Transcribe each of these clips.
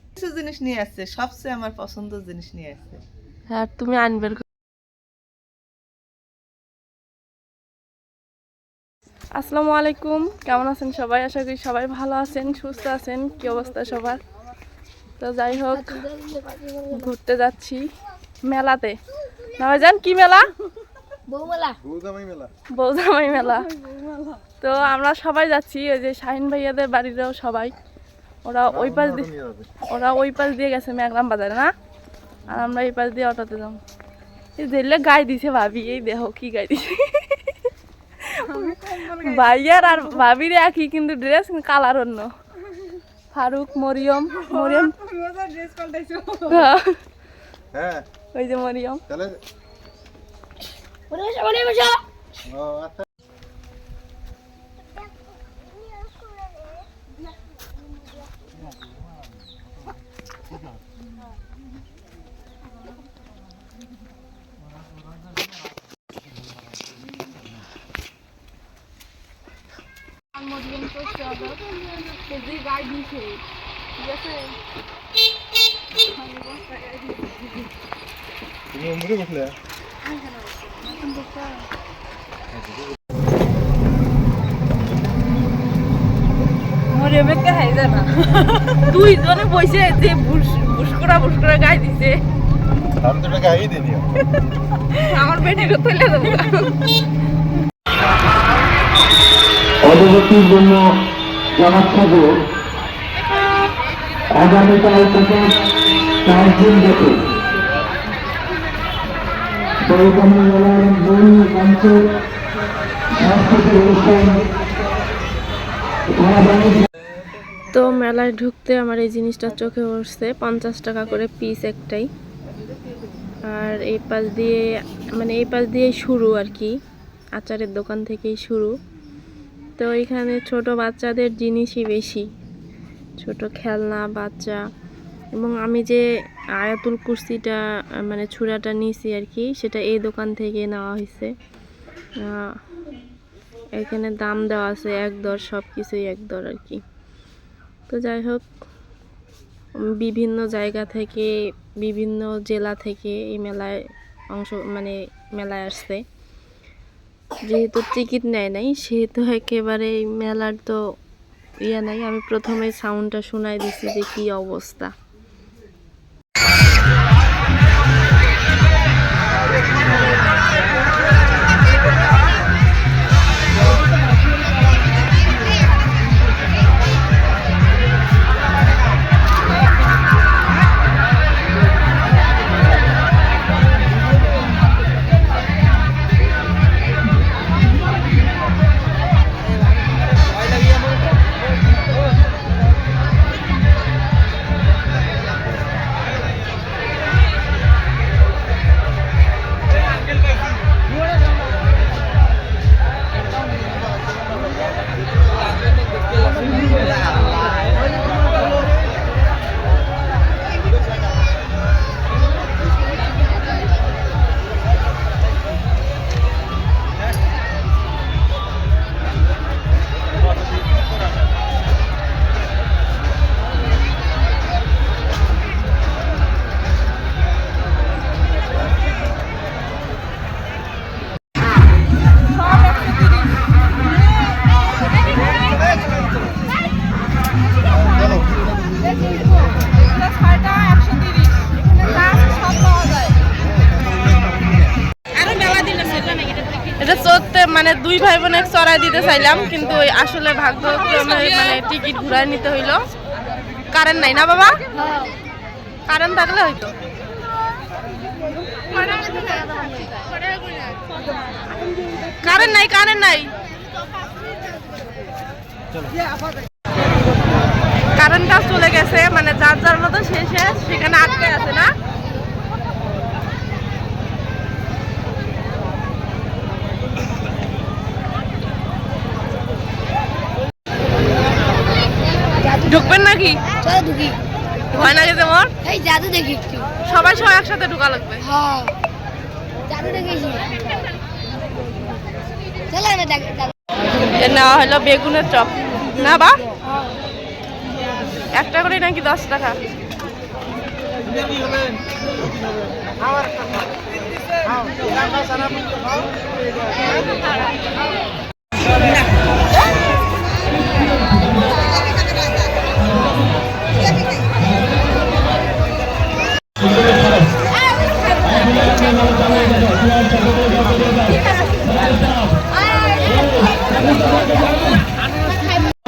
কিছু জিনিস নিয়ে আসছে, সবচেয়ে আমার পছন্দের জিনিস নিয়ে আসছে। আর তুমি আনবের। আসসালামু আলাইকুম, কেমন আছেন সবাই? আশা করি সবাই ভালো আছেন, সুস্থ আছেন। কি অবস্থা সবার? তো যাই হোক, ঘুরতে যাচ্ছি মেলাতে। না ভাইজান, কি মেলা? বৌজামাই মেলা। তো আমরা সবাই যাচ্ছি, ওই যে শাহিন ভাইয়াদের বাড়িরও সবাই। ওরা ওই পাশ দিয়ে গেছে মেঘরাম বাজারে, না? আর আমরা এই পাশ দিয়ে অটোতে যাবো। এই দেখলে গায়ে দিছে ভাবি, এই দেখো কি গায়ে দিছে। ভাইয়ার আর ভাবির একই, কিন্তু ড্রেস কালার অন্য। ফারুক, মরিয়ম ওই যে মরিয়ম। গায়ে দিছে, ঠিক আছে। দুইজনে বসে যে বুসকরা গায়ে দিছে। আমি তো গায়ে দিই আমার বেটিকে তুলে দেবো। অবগতির জন্য জানাচ্ছি আগামীকাল থেকে 4 দিন ব্যাপী বৌজামাই মেলার মূল মঞ্চে সাংস্কৃতিক অনুষ্ঠান। তো মেলায় ঢুকতে আমার এই জিনিসটা চোখে পড়ছে, 50 টাকা করে পিস একটাই। আর এই পাশ দিয়ে, মানে এই পাশ দিয়ে শুরু আর কি, আচারের দোকান থেকেই শুরু। তো এখানে ছোট বাচ্চাদের জিনিসই বেশি, ছোট খেলনা, বাচ্চা। এবং আমি যে আয়াতুল কুরসিটা মানে ছুরাটা নিয়েছি আর কি, সেটা এই দোকান থেকে নেওয়া হয়েছে। এখানে দাম দেওয়া আছে 1 দর, সব কিছুই 1 দর আর কি। তো যাই হোক, বিভিন্ন জায়গা থেকে, বিভিন্ন জেলা থেকে এই মেলায় মেলায় আসছে। যেহেতু টিকিট নেয় নাই, সেহেতু একেবারে এই মেলার তো নাই। আমি প্রথমে সাউন্ডটা শোনাই দিছি যে কি অবস্থা। এটা চড়তে মানে 2 ভাই বোনে চড়াই দিতে চাইলাম, কিন্তু আসলে ভাগ্যক্রমে মানে টিকিট ঘুরাই নিতে হইলো। কারেন্ট নাই না বাবা? কারেন্ট থাকলে হয়তো। কারেন্ট নাই কারেন্টটা চলে গেছে, মানে যার যার মতো শেষে সেখানে আটকে আছে না। ঢুকবেন নাকি? ভয় লাগে তোমার? সবাই একসাথে ঢুকা লাগবে। নেওয়া হলো বেগুনের চপ, না বা? একটা করে নাকি 10 টাকা?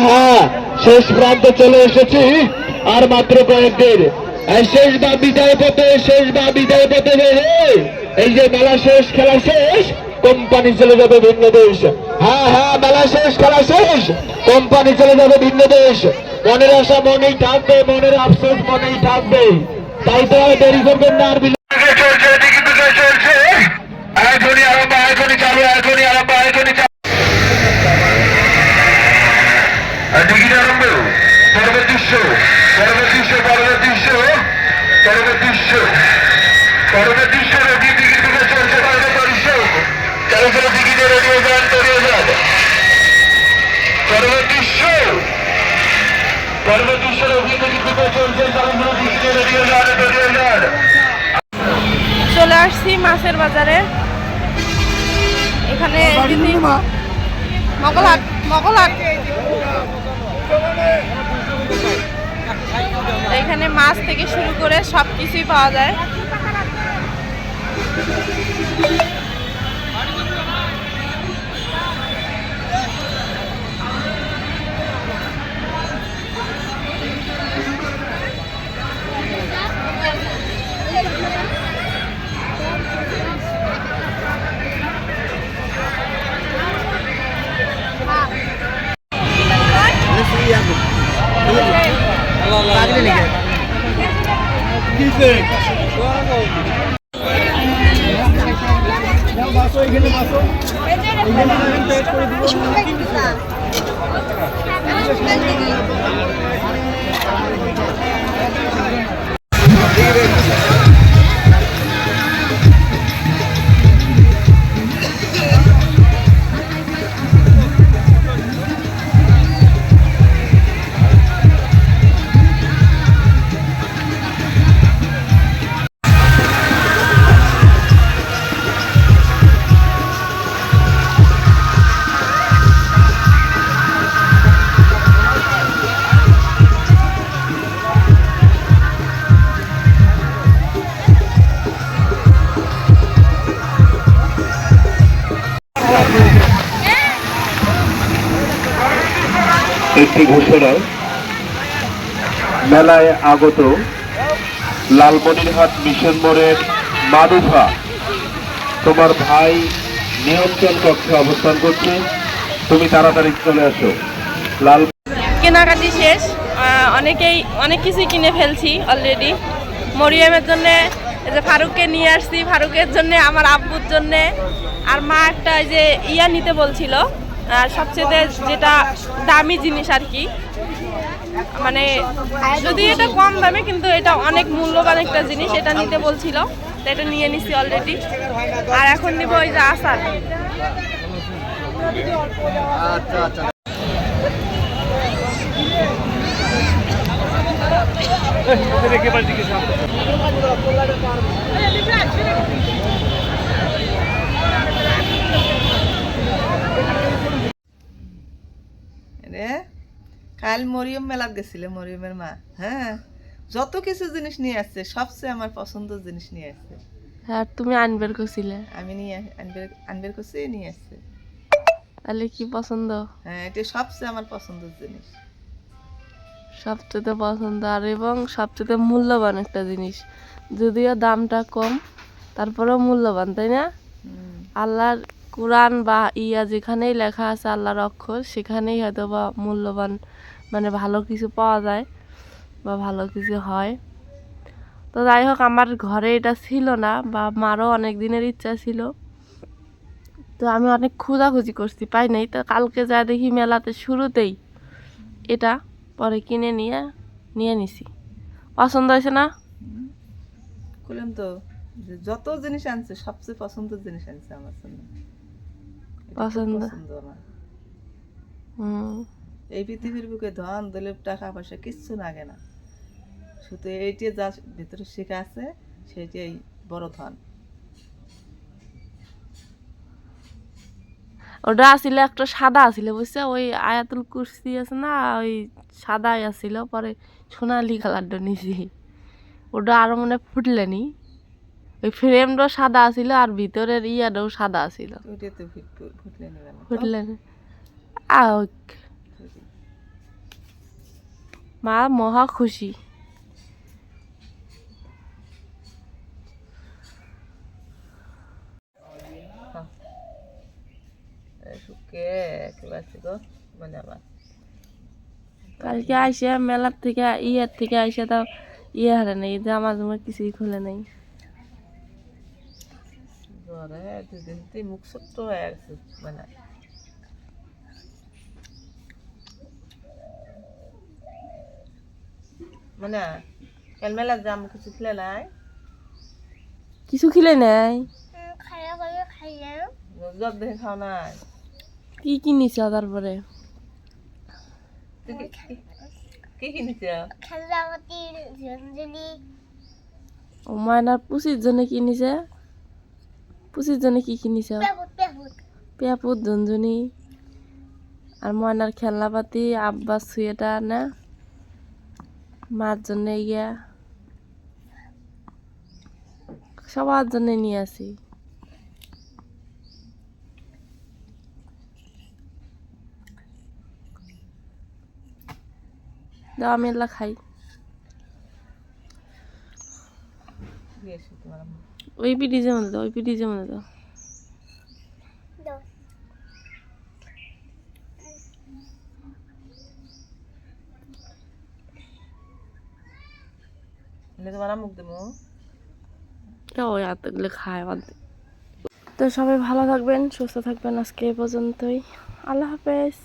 হ্যাঁ, শেষ প্রান্তে চলে এসেছি, আর মাত্র কয়েকদিন। শেষ বা বিদায় পথে, শেষ বা বিদায় পথে এই যে মেলা শেষ, খেলা শেষ, কোম্পানি চলে যাবে ভিন্ন দেশ। হ্যাঁ হ্যাঁ, মেলা শেষ, খেলা শেষ, কোম্পানি চলে যাবে ভিন্ন দেশ। মনের আশা মনেই থাকবে, মনের আফসোস মনেই থাকবে। তাই তো আর দেরি করবেন না। আর চলছে, টিকিট বিক্রয় চলছে, এখনই আরম্ভ, এখনই চালু, এখনই আরম্ভ, এখনই চালু। টিকিট আরম্ভ। পরবর্তীশ্ব, পরবর্তীশ্ব, পরবর্তীশ্ব, পরবর্তীশ্ব, পরবর্তীশ্ব রেডি, টিকিট বিক্রয় চলছে, পরবর্তীশ্ব। চালু করে টিকিটে রেডি হয়ে যান, তৈরি হয়ে যান। পরবর্তীশ্ব, পরবর্তীশ্ব রেডি, টিকিট বিক্রয় চলছে, চালু করে টিকিটে রেডি হয়ে যান, তৈরি হয়ে যান। চলে আসছি মাছের বাজারে। এখানে মগলহাট, মগলহাট। এখানে মাছ থেকে শুরু করে সব কিছুই পাওয়া যায়। একটি ঘোষণা, মেলায় আগত লালমনিরহাট মিশন মোড়ের মারুফা, তোমার ভাই নিয়ন্ত্রণ কক্ষে অবস্থান করছে, তুমি তাড়াতাড়ি চলে আসো। লাল কেনাকাটি শেষ, অনেক কিছুই কিনে ফেলছি অলরেডি। মরিয়মের জন্য এই যে ফারুককে নিয়ে আসছি, ফারুকের জন্য, আমার আব্বুর জন্য, আর মা একটা এই যে ইয়া নিতে বলছিল, আর সবচেয়ে যেটা দামি জিনিস আর কি, মানে যদি এটা কম দামে কিন্তু এটা অনেক মূল্যবান একটা জিনিস, এটা নিতে বলছিল, তো এটা নিয়ে নিছি অলরেডি। আর এখন নিব ওই যে আচার। রে কাল মরিয়ম মেলাত গেছিলে, মরিয়মের মা, হ্যাঁ, যত কিছু জিনিস নিয়ে আসছে, সবচেয়ে আমার পছন্দের জিনিস নিয়ে আসছে। আর তুমি আনবের কছিলে? আমি নিয়ে আনবের করছি, নিয়ে আসছে। তাহলে কি পছন্দ? হ্যাঁ, এটা সবচেয়ে আমার পছন্দের জিনিস। সবচেয়ে পছন্দ আর এবং সবচেয়ে মূল্যবান একটা জিনিস, যদিও দামটা কম তারপরেও মূল্যবান, তাই না? আল্লাহর কোরআন বা ইয়া যেখানেই লেখা আছে আল্লাহর অক্ষর, সেখানেই হয়তো বা মূল্যবান, মানে ভালো কিছু পাওয়া যায় বা ভালো কিছু হয়। তো যাই হোক, আমার ঘরে এটা ছিল না, বা মারও অনেক দিনের ইচ্ছা ছিল, তো আমি অনেক খোঁজাখুঁজি করছি, পাই নাই। তো কালকে যা দেখি মেলাতে শুরুতেই এটা, পরে কিনে নিয়ে নিছি। পছন্দ হয়েছে না? বললাম তো, যে যত জিনিস আনছে সবচেয়ে পছন্দের জিনিস আনছে আমার জন্য। এটা খুব পছন্দ আমার। হুম। এই পৃথিবীর বুকে ধন দৌলত টাকা পয়সা কিচ্ছু লাগে না, শুধু এইটি যা ভিতরে শেখা আছে সেইটাই বড় ধন। ওটা আসলে একটা সাদা আছিল বুঝছে, ওই আয়াতুল কুরসি আছে না, ওই সাদাই আছিল, পরে সোনালি কালারটা নিছি। ওটা আরো মনে ফুটলেনি, ওই ফ্রেমটাও সাদা আছিল আর ভিতরের ইয়াটাও সাদা আছিল। ওইটাই তো ফুটলে নেবে না ফুটলেনি মা মহা খুশি। শুকে একেবারে গো মানে আবার কালকে আইসে মেলার থেকে ইয়ার থেকে আইসে তাও ইয়ে হারে নেই, জামা জমা কিছুই খুলে নেই। জ্বরে দুদিন তুই মুখ ছোট্ট হয়ে গেছে মানে মানে কাল মেলা জাম কিছু খেলে নাই কিছু খিলে নাই, জব দেখে খাও নাই কি কিনিস তারপরে? তুই কি কিনেছ? ও মায়নার পুষির জন্য কিনিছে। পুষির জন্য কি কিনিস? পেঁপুর ঝুনঝুনি আর ময়নার খেলনাপাতি, আব্বার সোয়েটার না, মার জন্য ইয়া, সবার জন্য নিয়ে আসি। দাও আমি এগুলা খাই। ওই পিঠি যেমন দাও, ওই পিঠি যেমন দাও। তোমার মুখ দেবো ওই এতগুলো খায় বাদ। তো সবাই ভালো থাকবেন, সুস্থ থাকবেন, আজকে এই পর্যন্তই। আল্লাহ হাফেজ।